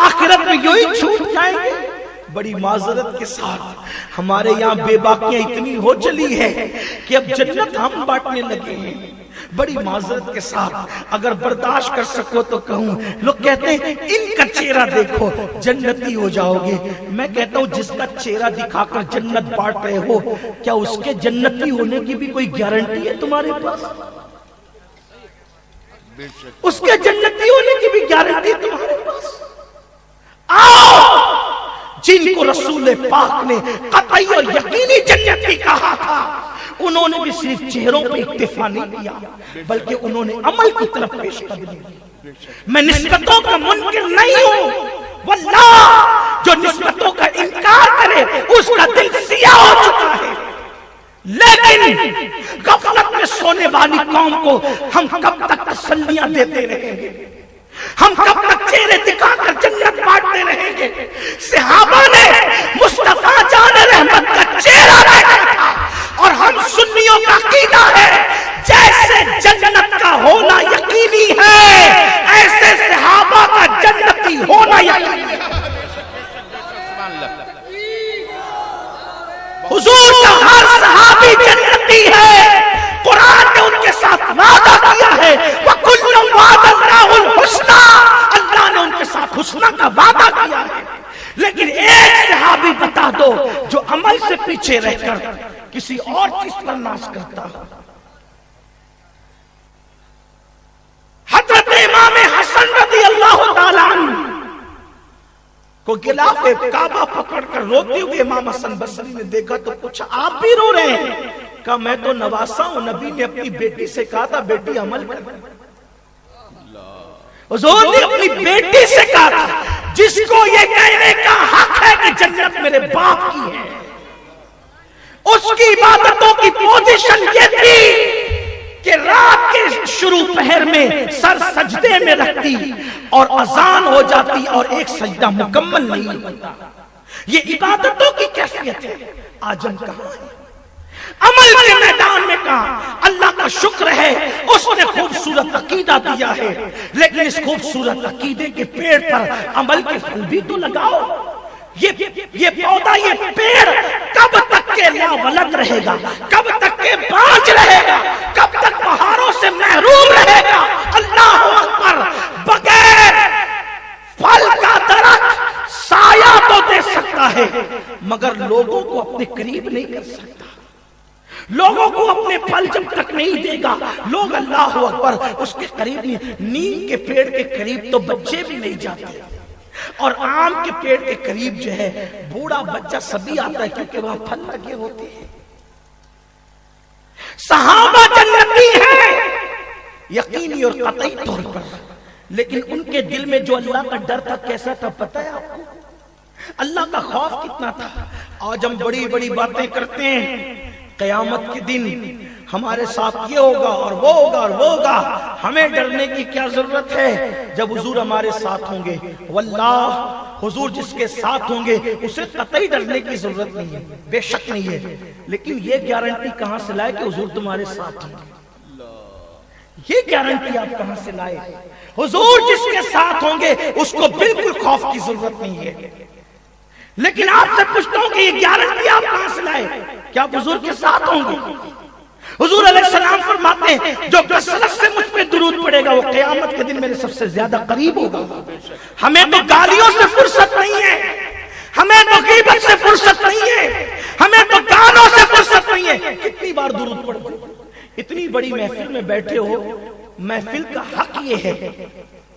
آخرت میں یوں ہی چھوٹ جائیں گے؟ بڑی معذرت کے ساتھ ہمارے یہاں بے باکیاں اتنی ہو چلی ہے کہ اب جنت ہم بانٹنے لگے ہیں۔ بڑی معذرت کے ساتھ اگر برداشت کر سکو تو کہوں، لوگ کہتے ہیں ان کا چہرہ دیکھو جنتی ہو جاؤ گے، میں کہتا ہوں جس کا چہرہ دکھا کر جنت بانٹ رہے ہو، کیا اس کے جنتی ہونے کی بھی کوئی گارنٹی ہے تمہارے پاس؟ اس کے جنتی ہونے کی بھی گارنٹی ہے تمہارے پاس؟ آؤ جن کو رسول پاک نے قطعی اور یقینی جنتی کہا تھا، انہوں نے بھی صرف چہروں پہ اکتفا نہیں کیا بلکہ انہوں نے عمل کی طرف پیش قدمی کی۔ میں نسبتوں کا منکر نہیں ہوں، واللہ جو نسبتوں کا انکار کرے اس کا دل سیاہ ہو چکا ہے، لیکن غفلت میں سونے والی قوم کو ہم کب تک تسلیاں دیتے رہیں گے؟ ہم کب تک چہرے دکھا کر جنت بانٹتے رہیں گے؟ صحابہ نے مصطفیٰ جان رحمت کا چہرہ دیکھا تھا، اور ہم سنیوں کا عقیدہ ہے جیسے جنت کا ہونا یقینی ہے ایسے صحابہ کا جنتی ہونا یقینی ہے۔ حضور کا ہر صحابی جنتی ہے، قرآن نے ان کے ساتھ وعدہ کیا ہے، وَكُلًّا وَعَدَ اللَّهُ الْحُسْنَى، اللہ نے ان کے ساتھ حسنہ کا وعدہ کیا ہے۔ لیکن ایک صحابی بتا دو جو عمل سے پیچھے رہ کر کسی اور چیز پر ناز کرتا ہو۔ حضرت امام حسن رضی اللہ تعالیٰ عنہ کو غلاف کعبہ پکڑ کر روتے ہوئے امام حسن بصری نے دیکھا تو پوچھا آپ بھی رو رہے ہیں؟ کہا میں تو نواسا ہوں، نبی نے اپنی بیٹی سے کہا تھا بیٹی عمل کر۔ حضور نے اپنی بیٹی سے کہا تھا جس کو یہ کہنے کا حق ہے کہ جنت میرے باپ کی ہے، اس کی عبادتوں کی پوزیشن یہ تھی کہ رات کے شروع پہر میں سر سجدے میں رکھتی اور اذان ہو جاتی اور ایک سجدہ مکمل نہیں ہوتا۔ یہ عبادتوں کی کیفیت ہے۔ آج ہم کہاں ہیں؟ عمل کے میدان میں کہاں؟ اللہ کا شکر ہے اس نے خوبصورت عقیدہ دیا ہے، لیکن اس خوبصورت عقیدے کے پیڑ پر عمل کے پھل بھی تو لگاؤ۔ یہ پودا، یہ پیڑ کب تک کے لاولد رہے گا؟ کب تک کے بانج رہے گا؟ کب تک بہاروں سے محروم رہے گا؟ اللہ اکبر! بغیر پھل کا درخت سایہ تو دے سکتا ہے مگر لوگوں کو اپنے قریب نہیں کر سکتا۔ لوگوں کو اپنے پھل جب تک نہیں دے گا لوگ اللہ اکبر اس کے قریب نہیں۔ نیم کے پیڑ کے قریب تو بچے بھی نہیں جاتے، اور آم کے پیڑ کے قریب جو ہے بوڑھا بچہ سبھی آتا ہے کیونکہ وہاں پھل لگے ہوتے ہیں۔ صحابہ جنتی ہیں یقینی اور قطعی طور پر، لیکن ان کے دل میں جو اللہ کا ڈر تھا کیسا تھا پتہ ہے آپ کو؟ اللہ کا خوف کتنا تھا؟ آج ہم بڑی بڑی باتیں کرتے ہیں، قیامت کے دن ہمارے ساتھ یہ ہوگا اور وہ ہوگا اور وہ ہوگا، ہمیں ڈرنے کی کیا ضرورت ہے جب حضور ہمارے ساتھ ہوں گے؟ واللہ حضور جس کے ساتھ ہوں گے اسے قطعی ڈرنے کی ضرورت نہیں ہے، بے شک نہیں ہے، لیکن یہ گارنٹی کہاں سے لائے کہ حضور تمہارے ساتھ ہوں گے؟ یہ گارنٹی آپ کہاں سے لائے؟ حضور جس کے ساتھ ہوں گے اس کو بالکل خوف کی ضرورت نہیں ہے، لیکن آپ سے پوچھتا ہوں کہ یہ گارنٹی آپ کہاں سے لائے؟ کیا آپ حضور کے ساتھ ہوں گے؟ حضور علیہ السلام فرماتے ہیں جو کثرت سے مجھ پہ درود پڑے گا وہ قیامت کے دن میرے سب سے زیادہ قریب ہوگا۔ ہمیں تو گالیوں سے فرصت نہیں ہے، ہمیں تو غیبت سے فرصت نہیں ہے، ہمیں تو گانوں سے فرصت نہیں ہے۔ کتنی بار درود پڑھتے ہو؟ اتنی بڑی محفل میں بیٹھے ہو، محفل کا حق یہ ہے،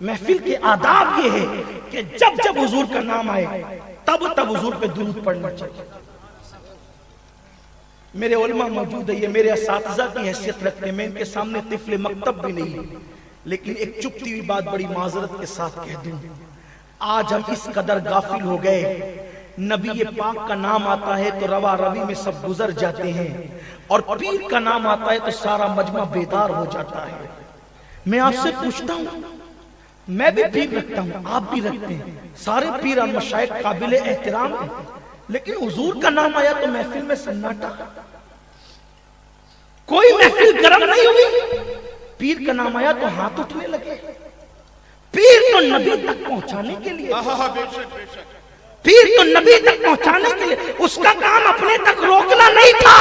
محفل کے آداب یہ ہے کہ جب جب حضور کا نام آئے تب تب حضور پہ درود پڑھنا چاہیے۔ میرے علماء موجود ہے، یہ میرے اساتذہ کی حیثیت رکھتے ہیں، میں ان کے سامنے طفل مکتب بھی نہیں، لیکن ایک چپتی ہوئی بات بڑی معذرت کے ساتھ کہہ دوں، آج ہم اس قدر غافل ہو گئے، نبی پاک کا نام آتا ہے تو روا روی میں سب گزر جاتے ہیں، اور پیر کا نام آتا ہے تو سارا مجمع بیدار ہو جاتا ہے۔ میں آپ سے پوچھتا ہوں، میں بھی پیر رکھتا ہوں، آپ بھی رکھتے ہیں، سارے پیر اور مشائخ قابل احترام ہیں، لیکن حضور کا نام آیا تو محفل میں سناٹا، کوئی محفل گرم نہیں ہوئی۔ پیر کا نام آیا تو ہاتھ اٹھنے لگے۔ پیر تو نبی تک پہنچانے کے لیے، پیر تو نبی تک پہنچانے کے لیے، اس کا کام اپنے تک روکنا نہیں تھا،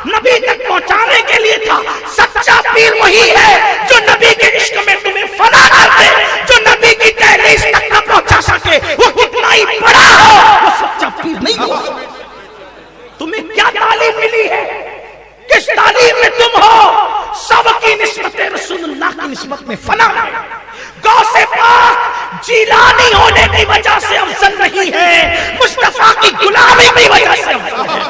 نبی تک پہنچانے کے لیے تھا۔ سچا سچا پیر وہی ہے جو نبی کے عشق میں تمہیں فنا کر دے، جو نبی کی دہلیز تک نہ پہنچا سکے، وہ کتنا ہی بڑا ہو وہ سچا پیر نہیں ہو سکتا۔ تمہیں کیا تعلیم ملی ہے؟ کس تعلیم میں تم ہو؟ سب کی نسبت رسول اللہ کی نسبت میں فنا ہے۔ غوث پاک جیلانی ہونے کی وجہ سے افضل نہیں ہے، مصطفیٰ کی غلامی کی وجہ سے افضل ہے۔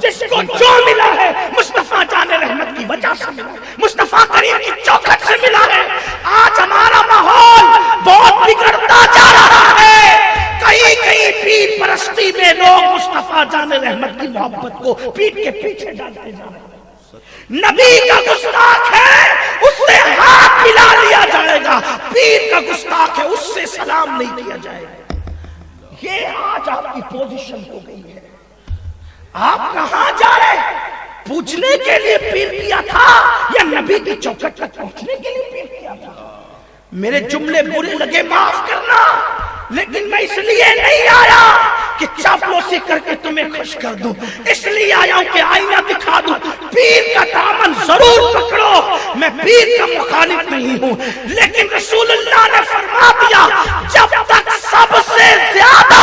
جس کو جو ملا ہے مصطفیٰ جان رحمت کی وجہ سے ملا ہے، مصطفیٰ کریم کی چوکھٹ سے ملا ہے۔ آج ہمارا ماحول بہت بگڑتا جا رہا ہے، کہیں کہیں پیر پرستی میں لوگ مصطفیٰ جان رحمت کی محبت کو پیٹ کے پیچھے ڈالتے جا رہے ہیں۔ نبی کا گستاخ ہے اس سے ہاتھ ملا لیا جائے گا، پیر کا گستاخ ہے اس سے سلام نہیں کیا جائے گا۔ یہ آج آپ کی پوزیشن ہو گئی ہے۔ آپ کہاں جا رہے ہیں؟ پوچھنے کے لیے پیر کیا تھا یا نبی کی چوکھٹ تک پہنچنے کے لیے پیر کیا تھا؟ میرے جملے برے لگے معاف کرنا، لیکن میں اس لیے نہیں آیا کہ چاپلوسی کر کے تمہیں خوش کر دوں، اس لیے آیا ہوں کہ آئینہ دکھا دوں۔ پیر کا دامن ضرور پکڑو، میں پیر کا مخالف نہیں ہوں، لیکن رسول اللہ نے فرما دیا جب تک سب سے زیادہ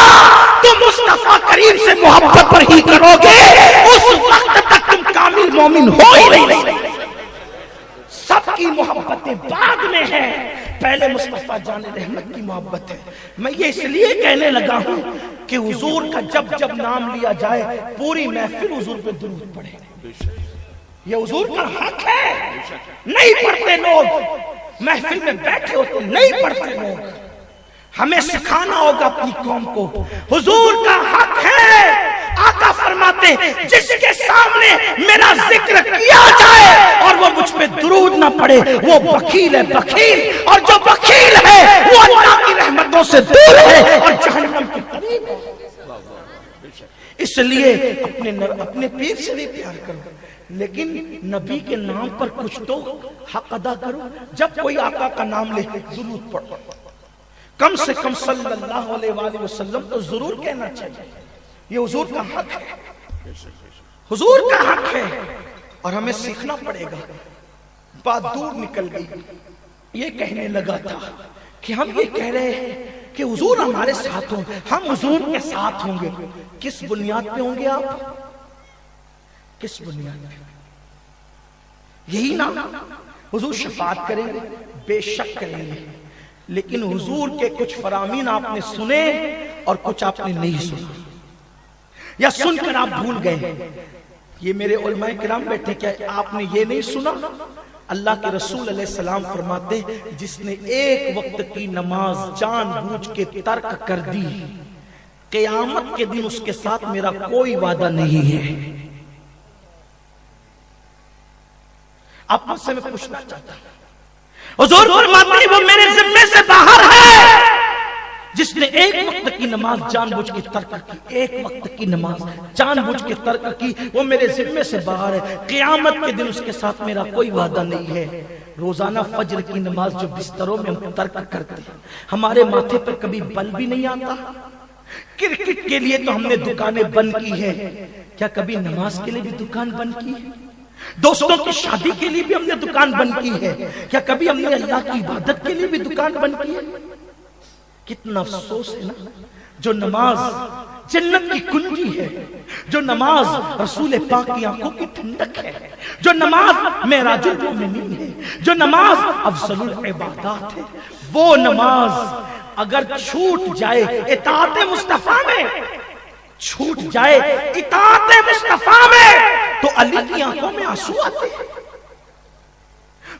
تم مصطفیٰ کریم سے محبت پر ہی کرو گے اس وقت تک تم کامل مومن ہو ہی نہیں۔ سب کی محبتیں بعد میں ہیں، پہلے مصطفیٰ جان رحمت کی محبت ہے۔ میں یہ اس لیے کہنے لگا ہوں کہ حضور کا جب جب نام لیا جائے پوری محفل حضور پہ درود پڑھے، یہ حضور کا حق ہے۔ نہیں پڑھتے لوگ، محفل میں بیٹھے ہوتے نہیں پڑھتے لوگ، ہمیں سکھانا ہوگا اپنی قوم کو، حضور کا حق ہے۔ آقا فرماتے جس کے سامنے میرا ذکر کیا جائے اور وہ مجھ پہ درود نہ پڑے وہ بخیل ہے، بخیل، اور جو بخیل ہے وہ اللہ کی رحمتوں سے دور ہے اور جہنم کے قریب ہے۔ اس لیے اپنے پیر سے بھی پیار کرو، لیکن نبی کے نام پر کچھ تو حق ادا کرو۔ جب کوئی آقا کا نام لے درود پڑھو، کم سے کم صلی اللہ علیہ وآلہ وسلم تو ضرور کہنا چاہیے، یہ حضور کا حق ہے، حضور کا حق ہے، اور ہمیں سیکھنا پڑے گا۔ بات دور نکل گئی، یہ کہنے لگا تھا کہ ہم یہ کہہ رہے ہیں کہ حضور ہمارے ساتھ ہوں، ہم حضور کے ساتھ ہوں گے۔ کس بنیاد پہ ہوں گے آپ؟ کس بنیاد پہ؟ یہی نا، حضور شفاعت کریں گے، بے شک کریں گے، لیکن حضور کے کچھ فرامین آپ نے سنے اور کچھ آپ نے نہیں سنے، یا سن کر آپ بھول گئے۔ یہ میرے علماء کرام بیٹھے، کیا آپ نے یہ نہیں سنا؟ اللہ کے رسول علیہ السلام فرماتے جس نے ایک وقت کی نماز جان بوجھ کے ترک کر دی، قیامت کے دن اس کے ساتھ میرا کوئی وعدہ نہیں ہے۔ آپ مجھ سے میں پوچھنا چاہتا ہوں، حضور فرماتے ہیں وہ میرے ذمے سے باہر ہے جس نے ایک وقت کی نماز جان بوجھ کے ترک کی، ایک وقت کی نماز جان بوجھ کے ترک کی، وہ میرے ذمے سے باہر ہے، قیامت کے دن اس کے ساتھ میرا کوئی وعدہ نہیں ہے۔ روزانہ فجر کی نماز جو بستروں میں ہم ترک کرتے ہیں، ہمارے ماتھے پر کبھی بل بھی نہیں آتا۔ کرکٹ کے لیے تو ہم نے دکانیں بند کی ہے، کیا کبھی نماز کے لیے بھی دکان بند کی ہے؟ دوستوں کی شادی کے لیے بھی ہم نے دکان بند کی ہے، کیا کبھی ہم نے اللہ کی عبادت کے لیے بھی دکان بند کی ہے؟ کتنا افسوس ہے نا، جو نماز جنت کی کنجی ہے، جو نماز رسول پاک کی آنکھوں کی ٹھنڈک ہے، جو نماز معراج المومنین ہے، جو نماز افضل العبادات ہے، وہ نماز اگر چھوٹ جائے اطاعت مصطفیٰ میں، چھوٹ جائے اطاعت مصطفیٰ میں، تو علی کی آنکھوں میں آنسو آتے ہیں۔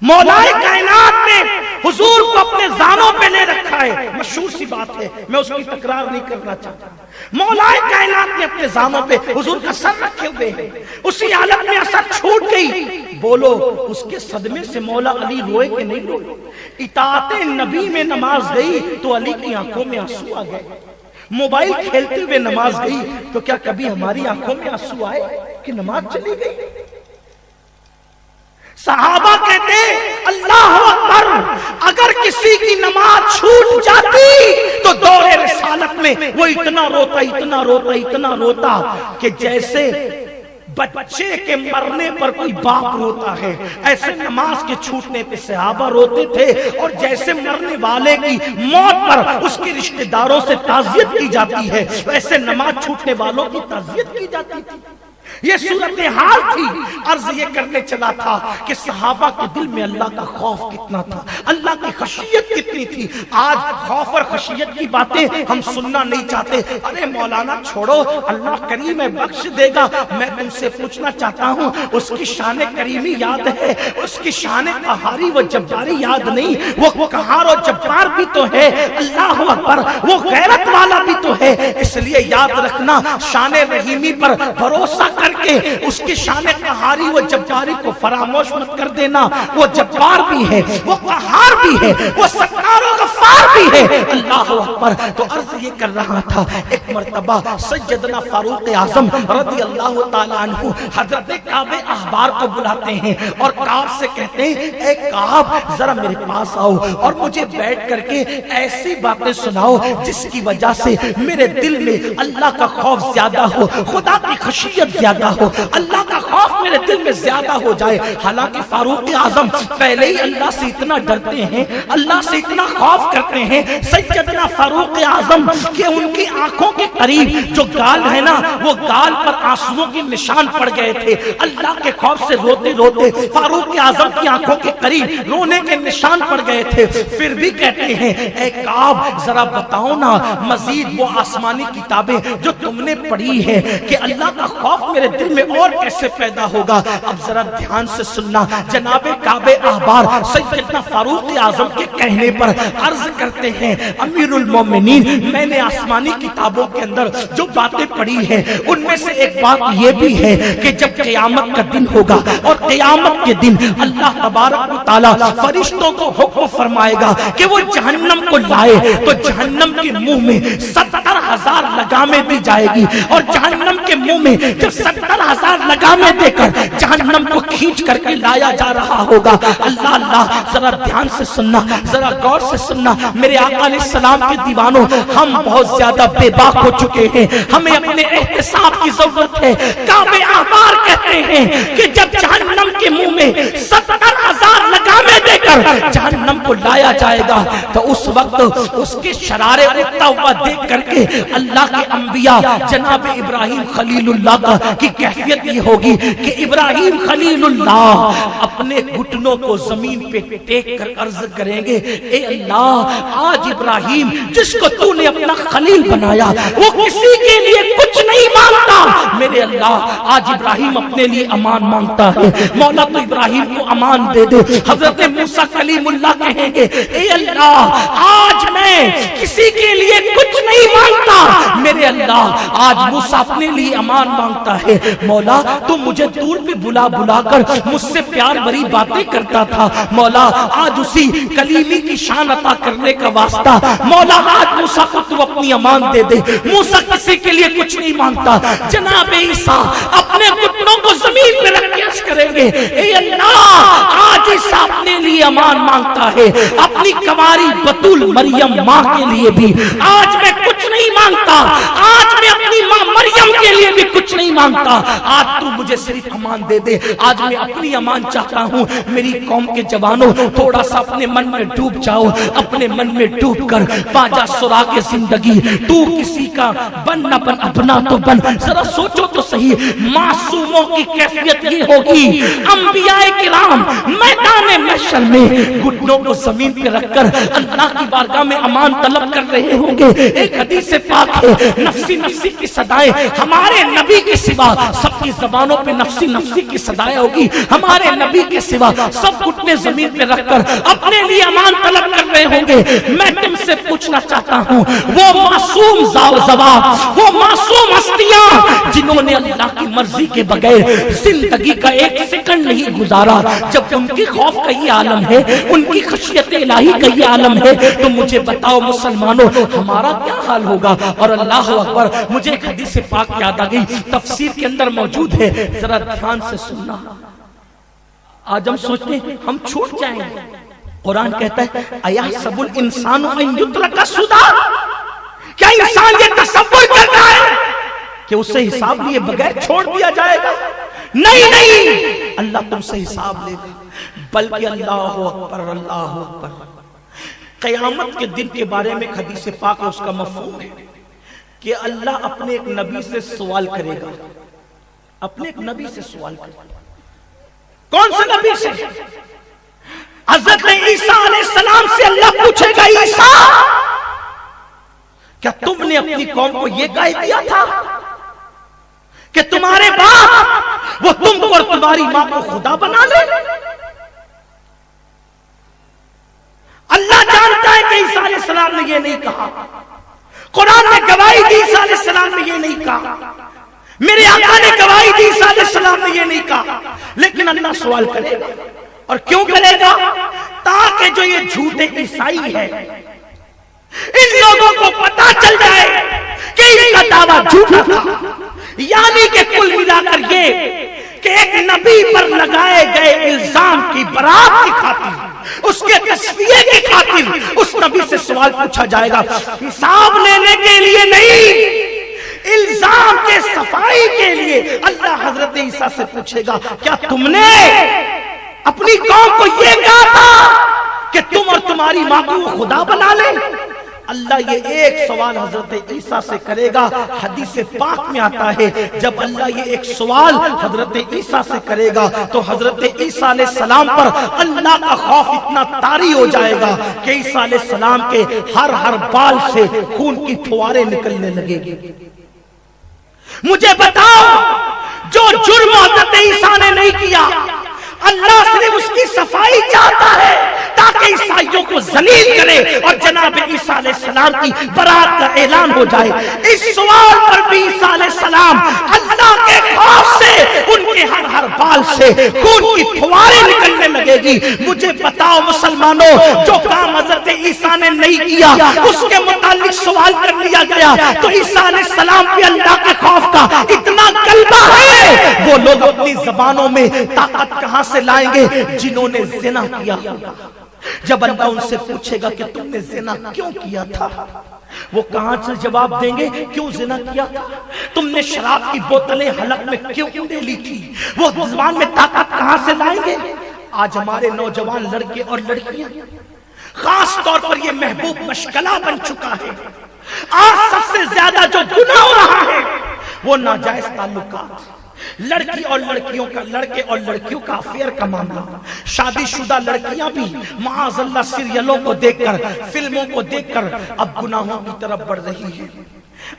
مولا کائنات نے حضور کو اپنے زانوں پہ لے رکھا ہے، مشہور سی بات ہے، میں اس کی تکرار نہیں کرنا چاہتا۔ مولا کائنات نے اپنے زانوں پہ حضور کا سر رکھے ہوئے ہیں، اسی حالت میں اثر چھوٹ گئی، بولو اس کے صدمے سے مولا علی روئے کہ نہیں روئے؟ اطاعت نبی میں نماز گئی تو علی کی آنکھوں میں آنسو آ گئے، موبائل کھیلتے ہوئے نماز گئی تو کیا کبھی ہماری آنکھوں میں آنسو آئے کہ نماز چلی گئی؟ صحابہ کہتے اللہ اکبر، اگر کسی کی نماز چھوٹ جاتی تو دور رسالت میں وہ اتنا روتا اتنا روتا اتنا روتا کہ جیسے بچے کے مرنے پر کوئی باپ روتا ہے، ایسے نماز کے چھوٹنے پہ صحابہ روتے تھے، اور جیسے مرنے والے کی موت پر اس کے رشتہ داروں سے تعزیت کی جاتی ہے، ویسے نماز چھوٹنے والوں کی تعزیت کی جاتی تھی۔ یہ صورتحال تھی۔ عرض یہ کرنے چلا تھا کہ صحابہ کے دل میں اللہ کا خوف کتنا تھا، اللہ کی خشیت کتنی تھی۔ آج خوف اور خشیت کی باتیں ہم سننا نہیں چاہتے۔ ارے مولانا چھوڑو، اللہ کریم ہے، بخش دے گا۔ میں تم سے پوچھنا چاہتا ہوں، اس کی شان کریمی یاد ہے؟ اس کی شان قہاری و جباری یاد نہیں؟ وہ قہار و جبار بھی تو ہے، اللہ اکبر، وہ غیرت والا بھی تو ہے۔ اس لیے یاد رکھنا، شان رحیمی پر بھروسہ کر کے اس کی شان قہاری و جباری کو فراموش مت کر دینا۔ وہ جبار بھی ہے، وہ قہار بھی ہے، وہ ستار و غفار بھی ہے، اللہ اکبر۔ تو عرض یہ کر رہا تھا، ایک مرتبہ سیدنا فاروق اعظم رضی اللہ تعالیٰ عنہ حضرت کعب احبار کو بلاتے ہیں اور کعب سے کہتے ہیں، اے کعب ذرا میرے پاس آؤ اور مجھے بیٹھ کر کے ایسی باتیں سناؤ جس کی وجہ سے میرے دل میں اللہ کا خوف زیادہ ہو، خدا کی خشیت زیادہ ہو، اللہ کا خوف میرے دل میں زیادہ ہو جائے۔ حالانکہ فاروق اعظم پہلے ہی اللہ سے اتنا ڈرتے ہیں، اللہ سے اتنا خوف کرتے ہیں۔ سیدنا فاروق اعظم کہ ان کی آنکھوں کے قریب جو گال ہے نا، وہ گال پر آنسوؤں کے نشان پڑ گئے تھے۔ اللہ کے خوف سے روتے روتے فاروق اعظم کی آنکھوں کے قریب رونے کے نشان پڑ گئے تھے۔ پھر بھی کہتے ہیں، اے کعب ذرا بتاؤ نا مزید وہ آسمانی کتابیں جو تم نے پڑھی ہے کہ اللہ کا خوف میرے دل میں اور کیسے پیدا ہوگا۔ اب ذرا دھیان سے سننا، جناب کعب احبار سیدنا فاروق اعظم کے کہنے پر عرض کرتے ہیں، امیر المومنین میں نے آسمانی کتابوں کے اندر جو باتیں پڑھی ہیں ان میں سے ایک بات یہ بھی ہے کہ جب قیامت کا دن ہوگا اور قیامت کے دن اللہ تبارک و تعالی فرشتوں کو حکم فرمائے گا کہ وہ جہنم کو لائے، تو جہنم کے منہ میں 70,000 لگامیں دی جائے گی، اور جہنم کے منہ میں جب 70,000 لگامیں دے کر جہنم کو کھینچ کر کے لایا جا رہا ہوگا۔ اللہ اللہ، ذرا دھیان سے سننا، ذرا غور سے سننا میرے آقا علیہ السلام کے دیوانوں، ہم بہت زیادہ بے باک ہو چکے ہیں، ہمیں اپنے احتساب کی ضرورت ہے۔ کعب احبار کہتے ہیں کہ جب جہنم کے منہ میں 70,000 لگامیں دے کر جہنم کو لایا جائے گا تو اس وقت اس کے شرارے اٹھتا ہوا دیکھ کر کے اللہ کے انبیاء جناب ابراہیم خلیل اللہ کی کیفیت یہ ہوگی کہ ابراہیم خلیل اللہ اپنے گھٹنوں کو زمین پہ ٹیک کر عرض کریں گے، اے اللہ آج ابراہیم جس کو تو نے اپنا خلیل بنایا وہ کسی کے لیے کچھ نہیں مانگتا، میرے اللہ آج ابراہیم اپنے لیے امان مانگتا ہے، مولا تو ابراہیم کو امان دے دے۔ حضرت موسیٰ کلیم اللہ کہیں گے، اے اللہ آج میں کسی کے لیے کچھ نہیں مانگتا، میرے اللہ آج موسیٰ اپنے لیے امان مانگتا ہے، مولا تو مجھے دور پہ بلا بلا کر مجھ سے پیار بھری باتیں کرتا تھا، مولا آج اسی کلیمی کی شان عطا کرنے کا واسطہ مولا آج موسیٰ کو تو اپنی امان دے دے۔ موسیٰ کسی کے لیے کچھ نہیں مانگتا، جناب عیسیٰ اپنے گھٹنوں کو زمین پہ رکھ کے عرض کریں گے، اے اللہ آج عیسیٰ اپنے لیے امان مانگتا ہے، اپنی کنواری بتول مریم ماں کے لیے بھی آج میں کچھ نہیں مانگتا، آج میں اپنی ماں مریم کے لیے بھی کچھ نہیں مانگتا، آج تو مجھے صرف امان دے دے، آج میں اپنی امان چاہتا ہوں۔ میری قوم کے جوانوں تھوڑا سا اپنے من میں ڈوب جاؤ، اپنے من میں ڈوب کر پاجا سراغ زندگی، تو کسی کا بن نہ بن اپنا تو بن، ذرا سوچو تو صحیح معصوموں کی کیفیت یہ ہوگی، انبیاء کرام میدان محشر میں گھٹنوں کو زمین پہ رکھ کر اللہ کی بارگاہ میں امان طلب کر رہے ہوں گے۔ ایک حدیث پاک ہے، نفسی نفسی کی صدائیں ہمارے نبی کے سوا سب کی زبانوں پہ نفسی نفسی کی صدائیں ہوگی، ہمارے نبی کے سوا سب گھٹنے زمین پہ رکھ کر اپنے لیے امان طلب کر رہے ہوں گے۔ میں تم سے پوچھنا چاہتا ہوں، وہ معصوم زوات، وہ معصوم ہستیاں جنہوں نے اللہ کی مرضی کے بغیر زندگی کا ایک سیکنڈ نہیں گزارا، جب ان کی خوف کا یہ عالم ہے، ان کی خشیت الہی کا یہ عالم ہے، تو مجھے بتاؤ مسلمانوں ہمارا کیا حال ہوگا؟ اور اللہ اکبر، مجھے ایک حدیث پاک یاد آ گئی، تفسیر کے اندر موجود ہے، ذرا دھیان سے سننا۔ آج ہم سوچتے ہیں ہم چھوٹ جائیں گے، قرآن کہتا ہے اَيَحْسَبُ الْإِنسَانُ أَن يُتْرَكَ سُدًى، کیا انسان یہ تصور کرتا ہے کہ اسے حساب لیے بغیر چھوڑ دیا جائے گا؟ نہیں اللہ تم سے حساب لے گا، بلکہ اللہ اکبر اللہ اکبر۔ قیامت کے دن کے بارے میں حدیث پاک ہے، اس کا مفہوم ہے کہ اللہ اپنے ایک نبی سے سوال کرے گا، اپنے ایک نبی سے سوال کرے گا۔ کون سے نبی سے؟ حضرت عیسیٰ علیہ السلام سے اللہ پوچھے گا، عیسیٰ کیا تم نے اپنی قوم کو یہ کہہ دیا تھا کہ تمہارے باپ وہ تم کو اور تمہاری ماں کو خدا بنا لے؟ اللہ جانتا ہے کہ عیسیٰ علیہ السلام نے یہ نہیں کہا، قرآن نے گواہی دی عیسیٰ علیہ السلام نے یہ نہیں کہا، میرے آقا نے گواہی دی عیسیٰ علیہ السلام نے یہ نہیں کہا، لیکن اللہ سوال کرے گا۔ اور کیوں کرے گا؟ تاکہ جو یہ جھوٹے عیسائی ہے ان لوگوں کو پتا چل جائے کہ ان کا دعویٰ جھوٹا تھا، یعنی کہ کل ملا کر یہ کہ ایک نبی پر لگائے گئے الزام کی برات کی خاطر، اس کے تصفیے کی خاطر اس نبی سے سوال پوچھا جائے گا، حساب لینے کے لیے نہیں، الزام کے صفائی کے لیے۔ اللہ حضرت عیسیٰ سے پوچھے گا، کیا تم نے اپنی قوم کو یہ کہا تھا کہ تم اور تمہاری ماں کو خدا بنا لے؟ اللہ یہ ایک سوال حضرت عیسیٰ سے کرے گا۔ حدیث پاک میں آتا ہے جب اللہ یہ ایک سوال حضرت عیسیٰ سے کرے گا تو حضرت عیسیٰ علیہ السلام پر اللہ کا خوف اتنا طاری ہو جائے گا کہ عیسیٰ علیہ السلام کے ہر بال سے خون کی پھواریں نکلنے لگے گی۔ مجھے بتاؤ، جو جرم حضرت عیسیٰ نے نہیں کیا، اللہ صرف اس کی صفائی چاہتا ہے تاکہ عیسائیوں کو ذلیل کرے اور جناب عیسیٰ علیہ السلام کی برات کا اعلان ہو جائے۔ اس سوال پر بھی عیسیٰ علیہ السلام اللہ کے خوف سے ان کے ہر بال سے خون کی پھواریں نکلنے لگے گی۔ مجھے بتاؤ مسلمانوں، جو کام حضرت عیسیٰ نے نہیں کیا اس کے متعلق سوال کر لیا گیا، تو عیسیٰ علیہ السلام بھی اللہ کے خوف کا اتنا غلبہ ہے، وہ لوگ اپنی زبانوں میں طاقت کہاں سے لائیں گے جنہوں نے زنا کیا ہوگا۔ جب اللہ ان سے پوچھے گا کہ تم نے زنا کیوں کیا تھا، وہ کہاں سے جواب دیں گے؟ کیوں زنا کیا تھا؟ تم نے شراب کی بوتلیں حلق میں کیوں لے لی تھی؟ وہ زبان میں طاقت کہاں سے لائیں گے؟ آج ہمارے نوجوان لڑکے اور لڑکیاں خاص طور پر یہ محبوب مشغلہ بن چکا ہے۔ آج سب سے زیادہ جو گناہ ہو رہا ہے وہ ناجائز تعلقات، لڑکی اور لڑکیوں کا، لڑکے اور لڑکیوں کا افیئر کا معاملہ۔ شادی شدہ لڑکیاں بھی معاذ اللہ سیریلوں کو دیکھ کر، فلموں کو دیکھ کر اب گناہوں کی طرف بڑھ رہی ہیں۔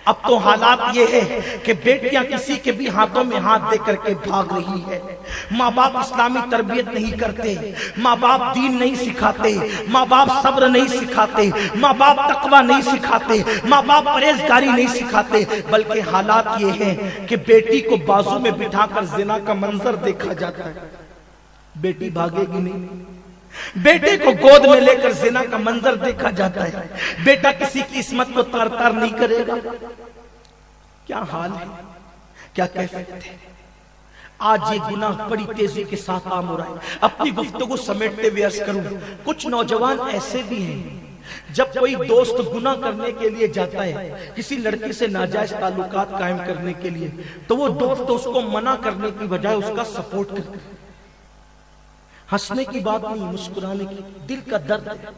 اب تو حالات یہ ہے کہ بیٹیاں کسی کے بھی ہاتھوں میں ہاتھ دے کر کے بھاگ رہی ہے۔ ماں باپ اسلامی تربیت نہیں کرتے، ماں باپ دین نہیں سکھاتے، ماں باپ صبر نہیں سکھاتے، ماں باپ تقوی نہیں سکھاتے، ماں باپ پرہیزگاری نہیں سکھاتے، بلکہ حالات یہ ہیں کہ بیٹی کو بازو میں بٹھا کر زنا کا منظر دیکھا جاتا ہے، بیٹی بھاگے گی نہیں۔ بیٹے کو گود میں لے کر زنا کا منظر دیکھا جاتا ہے، بیٹا کسی کی عصمت کو تار تار نہیں کرے گا۔ کیا حال ہے، کیا کیفیت ہے؟ آج یہ گناہ بڑی تیزی کے ساتھ عام ہو رہا ہے۔ اپنی گفتگو سمیٹتے ہوئے عرض کروں، کچھ نوجوان ایسے بھی ہیں جب کوئی دوست گناہ کرنے کے لیے جاتا ہے، کسی لڑکی سے ناجائز تعلقات قائم کرنے کے لیے، تو وہ دوست اس کو منع کرنے کی بجائے اس کا سپورٹ کرتا ہے۔ ہنسنے کی بات نہیں، مسکرانے کی، دل کا درد ہے،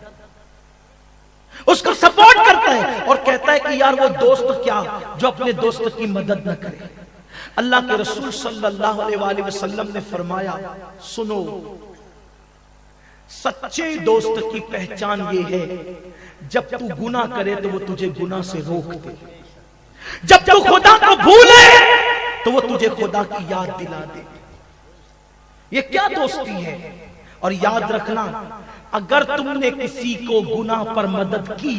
اس کا سپورٹ کرتا ہے اور کہتا ہے کہ یار وہ دوست کیا جو اپنے دوست کی مدد نہ کرے۔ اللہ کے رسول صلی اللہ علیہ وآلہ وسلم نے فرمایا، سنو، سچے دوست کی پہچان یہ ہے جب تو گناہ کرے تو وہ تجھے گناہ سے روک دے، جب تو خدا کو بھولے تو وہ تجھے خدا کی یاد دلا دے۔ یہ کیا دوستی ہے؟ اور یاد رکھنا، اگر تم نے کسی کو گناہ پر مدد کی،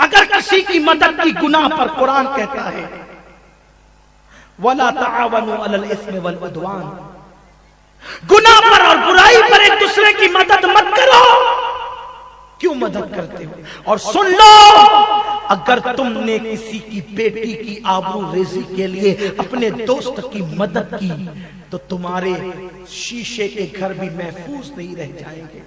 اگر کسی کی مدد کی گناہ پر، قرآن کہتا ہے وَلَا تَعَاوَنُوا عَلَى الْإِثْمِ وَالْعُدْوَانِ، گناہ پر اور برائی پر ایک دوسرے کی مدد مت کرو۔ کیوں مدد کرتے ہو؟ اور سن لو، اگر تم نے کسی کی بیٹی کی آبرو ریزی کے لیے اپنے دوست کی مدد کی تو تمہارے شیشے کے گھر بھی محفوظ نہیں رہ جائیں گے۔